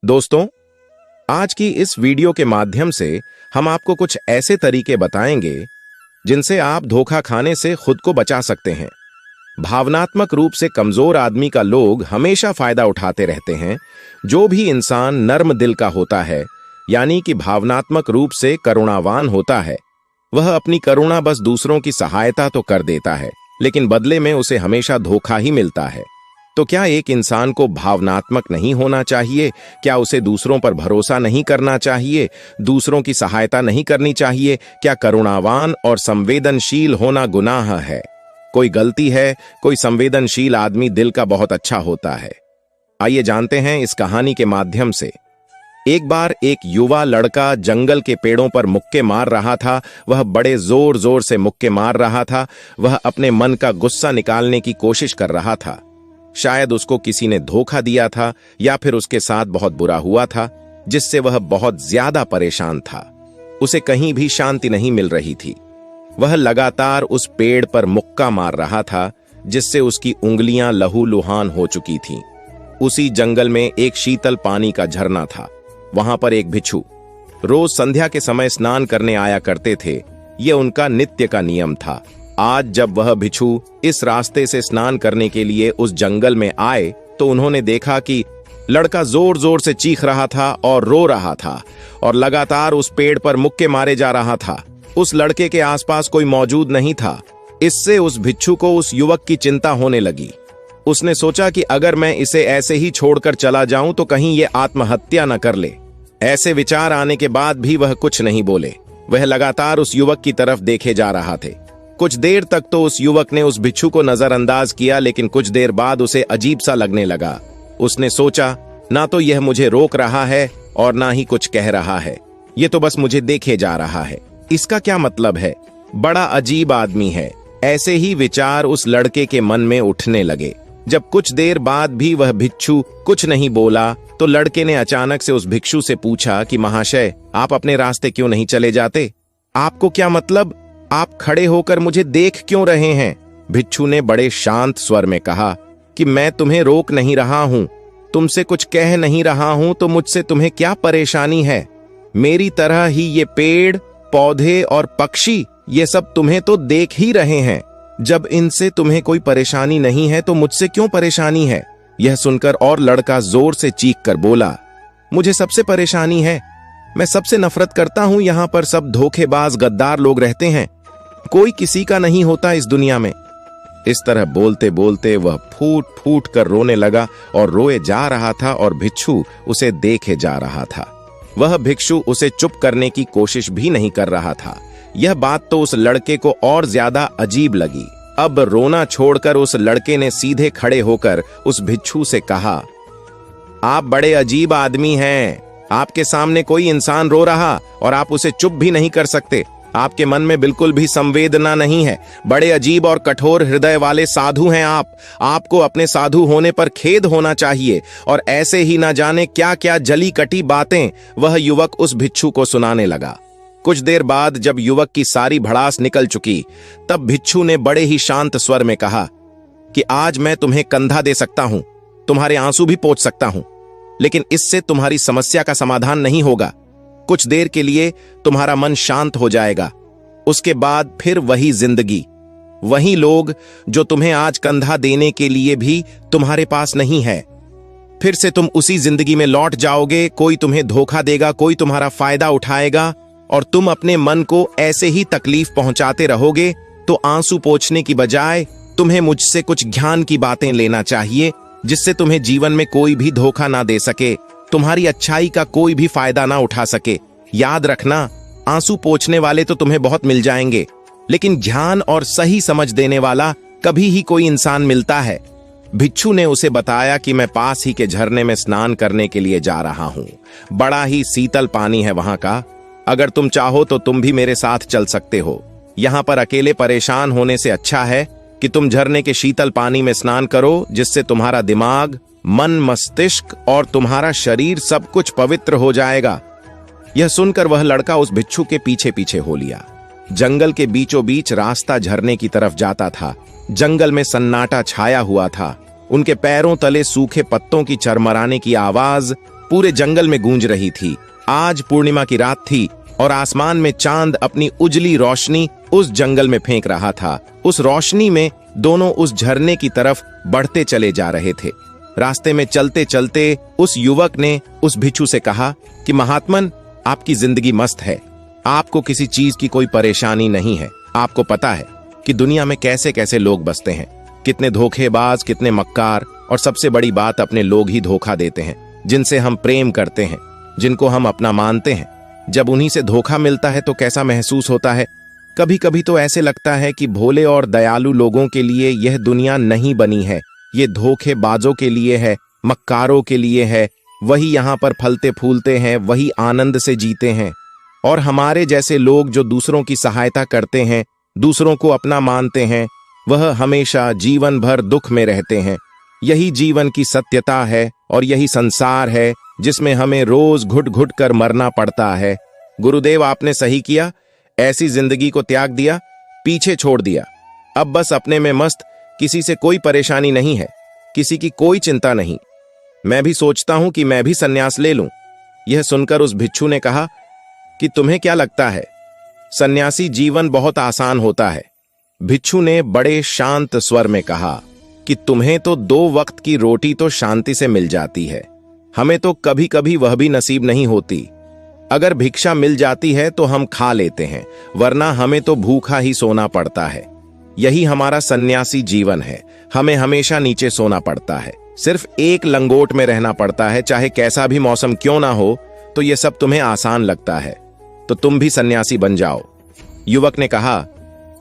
दोस्तों, आज की इस वीडियो के माध्यम से हम आपको कुछ ऐसे तरीके बताएंगे जिनसे आप धोखा खाने से खुद को बचा सकते हैं। भावनात्मक रूप से कमजोर आदमी का लोग हमेशा फायदा उठाते रहते हैं। जो भी इंसान नर्म दिल का होता है, यानी कि भावनात्मक रूप से करुणावान होता है, वह अपनी करुणा बस दूसरों की सहायता तो कर देता है, लेकिन बदले में उसे हमेशा धोखा ही मिलता है। तो क्या एक इंसान को भावनात्मक नहीं होना चाहिए? क्या उसे दूसरों पर भरोसा नहीं करना चाहिए? दूसरों की सहायता नहीं करनी चाहिए? क्या करुणावान और संवेदनशील होना गुनाह है? कोई गलती है? कोई संवेदनशील आदमी दिल का बहुत अच्छा होता है। आइए जानते हैं इस कहानी के माध्यम से। एक बार एक युवा लड़का जंगल के पेड़ों पर मुक्के मार रहा था। वह बड़े जोर जोर से मुक्के मार रहा था। वह अपने मन का गुस्सा निकालने की कोशिश कर रहा था। शायद उसको किसी ने धोखा दिया था या फिर उसके साथ बहुत बुरा हुआ था, जिससे वह बहुत ज्यादा परेशान था। उसे कहीं भी शांति नहीं मिल रही थी। वह लगातार उस पेड़ पर मुक्का मार रहा था, जिससे उसकी उंगलियां लहूलुहान हो चुकी थीं। उसी जंगल में एक शीतल पानी का झरना था। वहां पर एक भिक्षु रोज संध्या के समय स्नान करने आया करते थे। यह उनका नित्य का नियम था। आज जब वह भिक्षु इस रास्ते से स्नान करने के लिए उस जंगल में आए, तो उन्होंने देखा कि लड़का जोर जोर से चीख रहा था और रो रहा था और लगातार उस पेड़ पर मुक्के मारे जा रहा था। उस लड़के के आसपास कोई मौजूद नहीं था। इससे उस भिक्षु को उस युवक की चिंता होने लगी। उसने सोचा कि अगर मैं इसे ऐसे ही छोड़कर चला जाऊं तो कहीं ये आत्महत्या न कर ले। ऐसे विचार आने के बाद भी वह कुछ नहीं बोले। वह लगातार उस युवक की तरफ देखे जा रहा थे। कुछ देर तक तो उस युवक ने उस भिक्षु को नजरअंदाज किया, लेकिन कुछ देर बाद उसे अजीब सा लगने लगा। उसने सोचा, ना तो यह मुझे रोक रहा है और ना ही कुछ कह रहा है। यह तो बस मुझे देखे जा रहा है। इसका क्या मतलब है? बड़ा अजीब आदमी है। ऐसे ही विचार उस लड़के के मन में उठने लगे। जब कुछ देर बाद भी वह भिक्षु कुछ नहीं बोला, तो लड़के ने अचानक से उस भिक्षु से पूछा कि महाशय, आप अपने रास्ते क्यों नहीं चले जाते? आपको क्या मतलब? आप खड़े होकर मुझे देख क्यों रहे हैं? भिक्षु ने बड़े शांत स्वर में कहा कि मैं तुम्हें रोक नहीं रहा हूं, तुमसे कुछ कह नहीं रहा हूं, तो मुझसे तुम्हें क्या परेशानी है? मेरी तरह ही ये पेड़, पौधे और पक्षी, ये सब तुम्हें तो देख ही रहे हैं। जब इनसे तुम्हें कोई परेशानी नहीं है तो मुझसे क्यों परेशानी है? यह सुनकर और लड़का जोर से चीख कर बोला, मुझे सबसे परेशानी है। मैं सबसे नफरत करता हूं। यहां पर सब धोखेबाज, गद्दार लोग रहते हैं। कोई किसी का नहीं होता इस दुनिया में। इस तरह बोलते बोलते वह फूट फूट कर रोने लगा और रोए जा रहा था और भिक्षु उसे देखे जा रहा था। वह भिक्षु उसे चुप करने की कोशिश भी नहीं कर रहा था। यह बात तो उस लड़के को और ज्यादा अजीब लगी। अब रोना छोड़कर उस लड़के ने सीधे खड़े होकर उस भिक्षु से कहा, आप बड़े अजीब आदमी हैं। आपके सामने कोई इंसान रो रहा और आप उसे चुप भी नहीं कर सकते। आपके मन में बिल्कुल भी संवेदना नहीं है। बड़े अजीब और कठोर हृदय वाले साधु हैं आप। आपको अपने साधु होने पर खेद होना चाहिए। और ऐसे ही ना जाने क्या क्या जली कटी बातें वह युवक उस भिक्षु को सुनाने लगा। कुछ देर बाद जब युवक की सारी भड़ास निकल चुकी, तब भिक्षु ने बड़े ही शांत स्वर में कहा कि आज मैं तुम्हें कंधा दे सकता हूं, तुम्हारे आंसू भी पोंछ सकता हूं, लेकिन इससे तुम्हारी समस्या का समाधान नहीं होगा। कुछ देर के लिए तुम्हारा मन शांत हो जाएगा। उसके बाद फिर वही जिंदगी, वही लोग जो तुम्हें आज कंधा देने के लिए भी तुम्हारे पास नहीं है। फिर से तुम उसी जिंदगी में लौट जाओगे। कोई तुम्हें धोखा देगा, कोई तुम्हारा फायदा उठाएगा और तुम अपने मन को ऐसे ही तकलीफ पहुंचाते रहोगे। तो आंसू पोंछने की बजाय तुम्हें मुझसे कुछ ज्ञान की बातें लेना चाहिए, जिससे तुम्हें जीवन में कोई भी धोखा ना दे सके, तुम्हारी अच्छाई का कोई भी फायदा ना उठा सके। याद रखना, आंसू पोंछने वाले तो तुम्हें बहुत मिल जाएंगे, लेकिन ध्यान और सही समझ देने वाला कभी ही कोई इंसान मिलता है। भिक्षु ने उसे बताया कि मैं पास ही के झरने में स्नान करने के लिए जा रहा हूं। बड़ा ही शीतल पानी है वहां का। अगर तुम चाहो तो तुम भी मेरे साथ चल सकते हो। यहां पर अकेले परेशान होने से अच्छा है कि तुम झरने के शीतल पानी में स्नान करो, जिससे तुम्हारा दिमाग, मन, मस्तिष्क और तुम्हारा शरीर सब कुछ पवित्र हो जाएगा। यह सुनकर वह लड़का उस भिक्षु के पीछे पीछे हो लिया। जंगल के बीचों बीच रास्ता झरने की तरफ जाता था। जंगल में सन्नाटा छाया हुआ था। उनके पैरों तले सूखे पत्तों की चरमराने की आवाज पूरे जंगल में गूंज रही थी। आज पूर्णिमा की रात थी और आसमान में चांद अपनी उजली रोशनी उस जंगल में फेंक रहा था। उस रोशनी में दोनों उस झरने की तरफ बढ़ते चले जा रहे थे। रास्ते में चलते चलते उस युवक ने उस भिक्षु से कहा कि महात्मन, आपकी जिंदगी मस्त है, आपको किसी चीज की कोई परेशानी नहीं है। आपको पता है कि दुनिया में कैसे कैसे लोग बसते हैं, कितने धोखेबाज, कितने मक्कार, और सबसे बड़ी बात, अपने लोग ही धोखा देते हैं, जिनसे हम प्रेम करते हैं, जिनको हम अपना मानते हैं। जब उन्हीं से धोखा मिलता है तो कैसा महसूस होता है। कभी कभी तो ऐसे लगता है कि भोले और दयालु लोगों के लिए यह दुनिया नहीं बनी है, ये धोखेबाजों के लिए है, मक्कारों के लिए है। वही यहाँ पर फलते फूलते हैं, वही आनंद से जीते हैं, और हमारे जैसे लोग जो दूसरों की सहायता करते हैं, दूसरों को अपना मानते हैं, वह हमेशा जीवन भर दुख में रहते हैं। यही जीवन की सत्यता है और यही संसार है जिसमें हमें रोज घुट घुट कर मरना पड़ता है। गुरुदेव, आपने सही किया, ऐसी जिंदगी को त्याग दिया, पीछे छोड़ दिया। अब बस अपने में मस्त, किसी से कोई परेशानी नहीं है, किसी की कोई चिंता नहीं। मैं भी सोचता हूं कि मैं भी सन्यास ले लूं। यह सुनकर उस भिक्षु ने कहा कि तुम्हें क्या लगता है, सन्यासी जीवन बहुत आसान होता है। भिक्षु ने बड़े शांत स्वर में कहा कि तुम्हें तो 2 वक्त की रोटी तो शांति से मिल जाती है, हमें तो कभी कभी वह भी नसीब नहीं होती। अगर भिक्षा मिल जाती है तो हम खा लेते हैं, वरना हमें तो भूखा ही सोना पड़ता है। यही हमारा सन्यासी जीवन है, हमें हमेशा नीचे सोना पड़ता है, सिर्फ एक लंगोट में रहना पड़ता है, चाहे कैसा भी मौसम क्यों ना हो। तो यह सब तुम्हें आसान लगता है, तो तुम भी सन्यासी बन जाओ। युवक ने कहा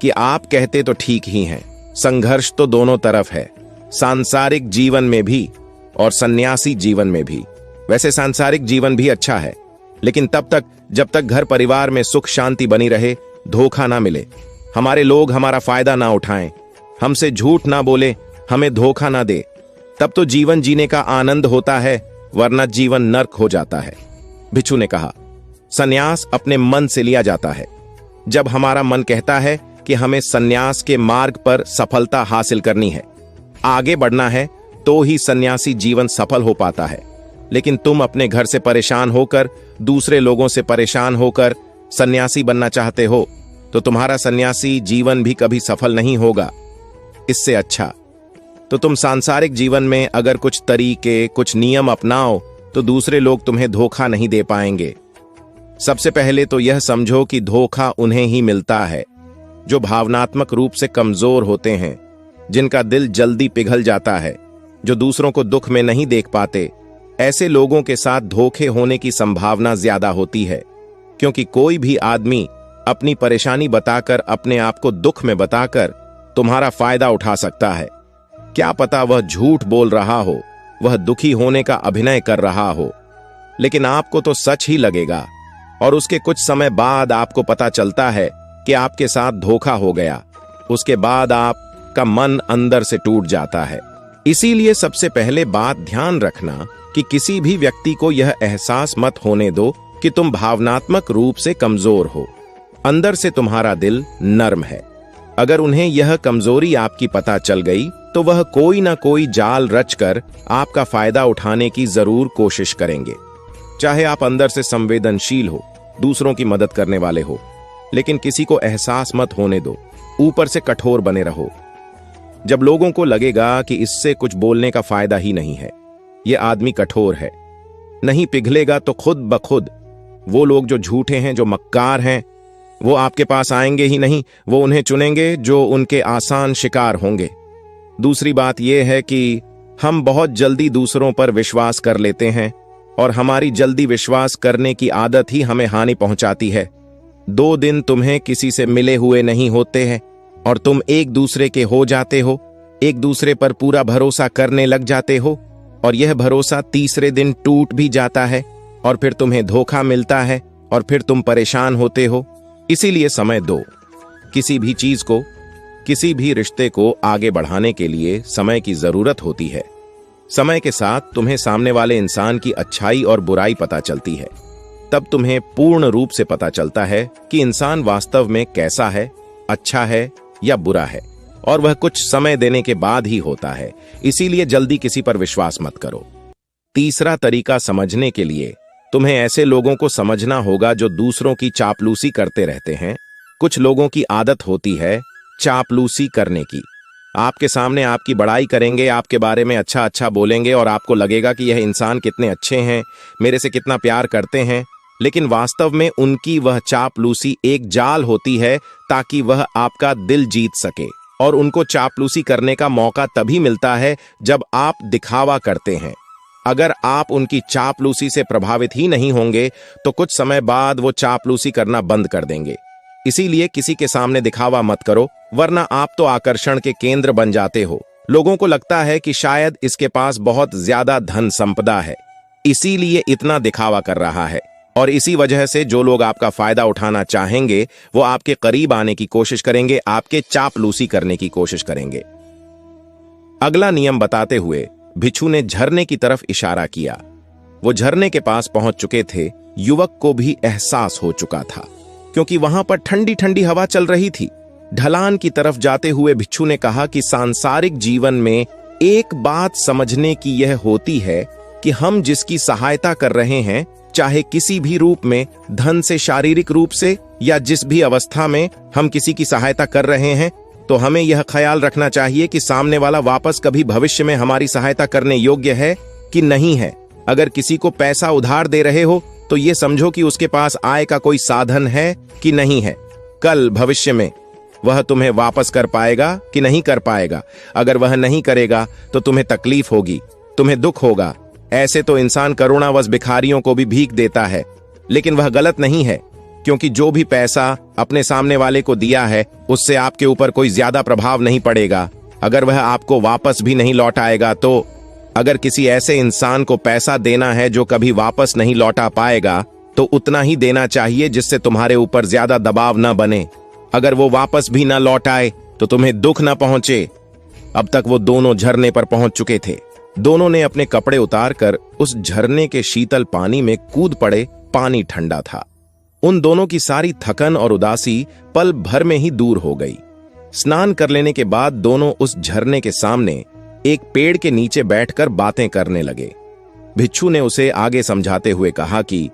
कि आप कहते तो ठीक ही हैं, संघर्ष तो दोनों तरफ है, सांसारिक जीवन में भी और सन्यासी जीवन में भी। वैसे सांसारिक जीवन भी अच्छा है, लेकिन तब तक जब तक घर परिवार में सुख शांति बनी रहे, धोखा ना मिले, हमारे लोग हमारा फायदा ना उठाएं, हमसे झूठ ना बोले, हमें धोखा ना दे, तब तो जीवन जीने का आनंद होता है, वरना जीवन नर्क हो जाता है। भिक्षु ने कहा, सन्यास अपने मन से लिया जाता है। जब हमारा मन कहता है कि हमें सन्यास के मार्ग पर सफलता हासिल करनी है, आगे बढ़ना है, तो ही सन्यासी जीवन सफल हो पाता है। लेकिन तुम अपने घर से परेशान होकर, दूसरे लोगों से परेशान होकर सन्यासी बनना चाहते हो, तो तुम्हारा सन्यासी जीवन भी कभी सफल नहीं होगा। इससे अच्छा तो तुम सांसारिक जीवन में अगर कुछ तरीके, कुछ नियम अपनाओ, तो दूसरे लोग तुम्हें धोखा नहीं दे पाएंगे। सबसे पहले तो यह समझो कि धोखा उन्हें ही मिलता है जो भावनात्मक रूप से कमजोर होते हैं, जिनका दिल जल्दी पिघल जाता है, जो दूसरों को दुख में नहीं देख पाते। ऐसे लोगों के साथ धोखे होने की संभावना ज्यादा होती है, क्योंकि कोई भी आदमी अपनी परेशानी बताकर, अपने आप को दुख में बताकर तुम्हारा फायदा उठा सकता है। क्या पता वह झूठ बोल रहा हो, वह दुखी होने का अभिनय कर रहा हो, लेकिन आपको तो सच ही लगेगा, और उसके कुछ समय बाद आपको पता चलता है कि आपके साथ धोखा हो गया। उसके बाद आपका मन अंदर से टूट जाता है। इसीलिए सबसे पहले बात ध्यान रखना कि किसी भी व्यक्ति को यह एहसास मत होने दो कि तुम भावनात्मक रूप से कमजोर हो। अंदर से तुम्हारा दिल नर्म है। अगर उन्हें यह कमजोरी आपकी पता चल गई, तो वह कोई ना कोई जाल रचकर आपका फायदा उठाने की जरूर कोशिश करेंगे। चाहे आप अंदर से संवेदनशील हो, दूसरों की मदद करने वाले हो, लेकिन किसी को एहसास मत होने दो, ऊपर से कठोर बने रहो। जब लोगों को लगेगा कि इससे कुछ बोलने का फायदा ही नहीं है, ये आदमी कठोर है, नहीं पिघलेगा, तो खुद ब खुद वो लोग जो झूठे हैं, जो मक्कार हैं, वो आपके पास आएंगे ही नहीं, वो उन्हें चुनेंगे जो उनके आसान शिकार होंगे। दूसरी बात यह है कि हम बहुत जल्दी दूसरों पर विश्वास कर लेते हैं, और हमारी जल्दी विश्वास करने की आदत ही हमें हानि पहुंचाती है। 2 दिन तुम्हें किसी से मिले हुए नहीं होते हैं और तुम एक दूसरे के हो जाते हो, एक दूसरे पर पूरा भरोसा करने लग जाते हो, और यह भरोसा तीसरे दिन टूट भी जाता है, और फिर तुम्हें धोखा मिलता है, और फिर तुम परेशान होते हो। इसीलिए समय दो। किसी भी चीज को, किसी भी रिश्ते को आगे बढ़ाने के लिए समय की जरूरत होती है। समय के साथ तुम्हें सामने वाले इंसान की अच्छाई और बुराई पता चलती है। तब तुम्हें पूर्ण रूप से पता चलता है कि इंसान वास्तव में कैसा है, अच्छा है या बुरा है, और वह कुछ समय देने के बाद ही होता है। इसीलिए जल्दी किसी पर विश्वास मत करो। तीसरा तरीका समझने के लिए तुम्हें ऐसे लोगों को समझना होगा जो दूसरों की चापलूसी करते रहते हैं। कुछ लोगों की आदत होती है चापलूसी करने की। आपके सामने आपकी बड़ाई करेंगे, आपके बारे में अच्छा अच्छा बोलेंगे और आपको लगेगा कि यह इंसान कितने अच्छे हैं, मेरे से कितना प्यार करते हैं। लेकिन वास्तव में उनकी वह चापलूसी एक जाल होती है ताकि वह आपका दिल जीत सके। और उनको चापलूसी करने का मौका तभी मिलता है जब आप दिखावा करते हैं। अगर आप उनकी चापलूसी से प्रभावित ही नहीं होंगे तो कुछ समय बाद वो चापलूसी करना बंद कर देंगे। इसीलिए किसी के सामने दिखावा मत करो, वरना आप तो आकर्षण के केंद्र बन जाते हो। लोगों को लगता है कि शायद इसके पास बहुत ज्यादा धन संपदा है, इसीलिए इतना दिखावा कर रहा है। और इसी वजह से जो लोग आपका फायदा उठाना चाहेंगे वो आपके करीब आने की कोशिश करेंगे, आपके चापलूसी करने की कोशिश करेंगे। अगला नियम बताते हुए भिक्षु ने झरने की तरफ इशारा किया। वो झरने के पास पहुंच चुके थे। युवक को भी एहसास हो चुका था क्योंकि वहां पर ठंडी ठंडी हवा चल रही थी। ढलान की तरफ जाते हुए भिक्षु ने कहा कि सांसारिक जीवन में एक बात समझने की यह होती है कि हम जिसकी सहायता कर रहे हैं, चाहे किसी भी रूप में, धन से, शारीरिक रूप से या जिस भी अवस्था में हम किसी की सहायता कर रहे हैं, तो हमें यह ख्याल रखना चाहिए कि सामने वाला वापस कभी भविष्य में हमारी सहायता करने योग्य है कि नहीं है। अगर किसी को पैसा उधार दे रहे हो तो यह समझो कि उसके पास आय का कोई साधन है कि नहीं है। कल भविष्य में वह तुम्हें वापस कर पाएगा कि नहीं कर पाएगा। अगर वह नहीं करेगा तो तुम्हें तकलीफ होगी, तुम्हें दुख होगा। ऐसे तो इंसान करुणावश भिखारियों को भी भीख देता है, लेकिन वह गलत नहीं है, क्योंकि जो भी पैसा अपने सामने वाले को दिया है उससे आपके ऊपर कोई ज्यादा प्रभाव नहीं पड़ेगा। अगर वह आपको वापस भी नहीं लौटाएगा तो अगर किसी ऐसे इंसान को पैसा देना है जो कभी वापस नहीं लौटा पाएगा तो उतना ही देना चाहिए जिससे तुम्हारे ऊपर ज्यादा दबाव न बने। अगर वो वापस भी न लौटाए तो तुम्हें दुख न पहुंचे। अब तक वो दोनों झरने पर पहुंच चुके थे। दोनों ने अपने कपड़े उतारकर उस झरने के शीतल पानी में कूद पड़े। पानी ठंडा था। उन दोनों की सारी थकन और उदासी पल भर में ही दूर हो गई। स्नान कर लेने के बाद दोनों उस झरने के सामने एक पेड़ के नीचे बैठकर बातें करने लगे। भिक्षु ने उसे आगे समझाते हुए कहा कि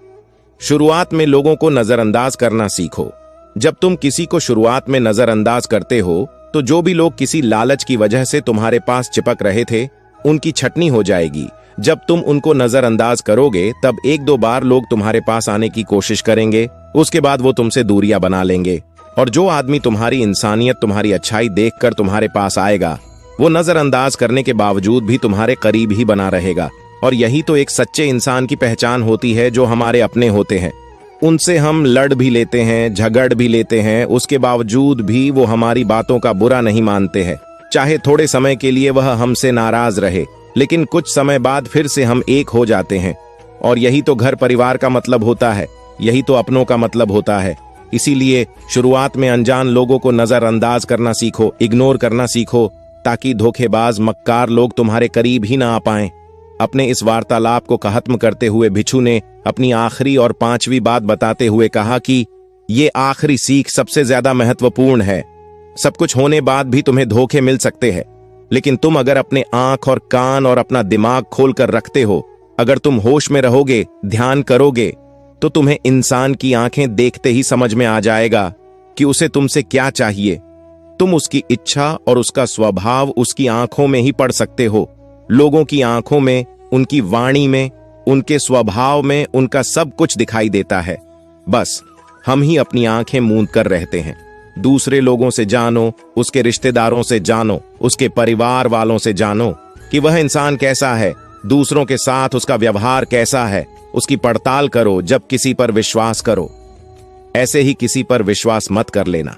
शुरुआत में लोगों को नजरअंदाज करना सीखो। जब तुम किसी को शुरुआत में नजरअंदाज करते हो तो जो भी लोग किसी लालच की वजह से तुम्हारे पास चिपक रहे थे उनकी छटनी हो जाएगी। जब तुम उनको नजरअंदाज करोगे तब एक दो बार लोग तुम्हारे पास आने की कोशिश करेंगे, उसके बाद वो तुमसे दूरियां बना लेंगे। और जो आदमी तुम्हारी इंसानियत, तुम्हारी अच्छाई देखकर तुम्हारे पास आएगा वो नजरअंदाज करने के बावजूद भी तुम्हारे करीब ही बना रहेगा। और यही तो एक सच्चे इंसान की पहचान होती है, जो हमारे अपने होते हैं। उनसे हम लड़ भी लेते हैं, झगड़ भी लेते हैं, उसके बावजूद भी वो हमारी बातों का बुरा नहीं मानते हैं। चाहे थोड़े समय के लिए वह हमसे नाराज रहे, लेकिन कुछ समय बाद फिर से हम एक हो जाते हैं। और यही तो घर परिवार का मतलब होता है, यही तो अपनों का मतलब होता है। इसीलिए शुरुआत में अनजान लोगों को नजरअंदाज करना सीखो, इग्नोर करना सीखो, ताकि धोखेबाज मक्कार लोग तुम्हारे करीब ही ना आ पाएं। अपने इस वार्तालाप को खत्म करते हुए भिक्षु ने अपनी आखिरी और पांचवी बात बताते हुए कहा कि ये आखिरी सीख सबसे ज्यादा महत्वपूर्ण है। सब कुछ होने बाद भी तुम्हें धोखे मिल सकते हैं, लेकिन तुम अगर अपने आंख और कान और अपना दिमाग खोलकर रखते हो, अगर तुम होश में रहोगे, ध्यान करोगे, तो तुम्हें इंसान की आंखें देखते ही समझ में आ जाएगा कि उसे तुमसे क्या चाहिए। तुम उसकी इच्छा और उसका स्वभाव उसकी आंखों में ही पढ़ सकते हो। लोगों की आंखों में, उनकी वाणी में, उनके स्वभाव में उनका सब कुछ दिखाई देता है। बस हम ही अपनी आंखें मूंद कर रहते हैं। दूसरे लोगों से जानो, उसके रिश्तेदारों से जानो, उसके परिवार वालों से जानो कि वह इंसान कैसा है, दूसरों के साथ उसका व्यवहार कैसा है, उसकी पड़ताल करो जब किसी पर विश्वास करो। ऐसे ही किसी पर विश्वास मत कर लेना।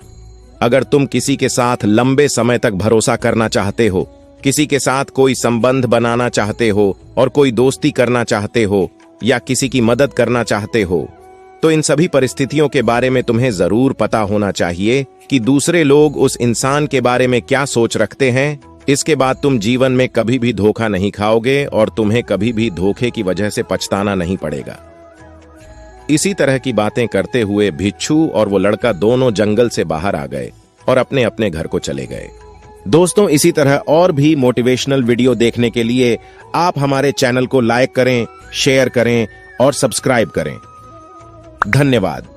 अगर तुम किसी के साथ लंबे समय तक भरोसा करना चाहते हो, किसी के साथ कोई संबंध बनाना चाहते हो और कोई दोस्ती करना चाहते हो या किसी की मदद करना चाहते हो, तो इन सभी परिस्थितियों के बारे में तुम्हें जरूर पता होना चाहिए कि दूसरे लोग उस इंसान के बारे में क्या सोच रखते हैं। इसके बाद तुम जीवन में कभी भी धोखा नहीं खाओगे और तुम्हें कभी भी धोखे की वजह से पछताना नहीं पड़ेगा। इसी तरह की बातें करते हुए भिक्षु और वो लड़का दोनों जंगल से बाहर आ गए और अपने अपने घर को चले गए। दोस्तों, इसी तरह और भी मोटिवेशनल वीडियो देखने के लिए आप हमारे चैनल को लाइक करें, शेयर करें और सब्सक्राइब करें। धन्यवाद।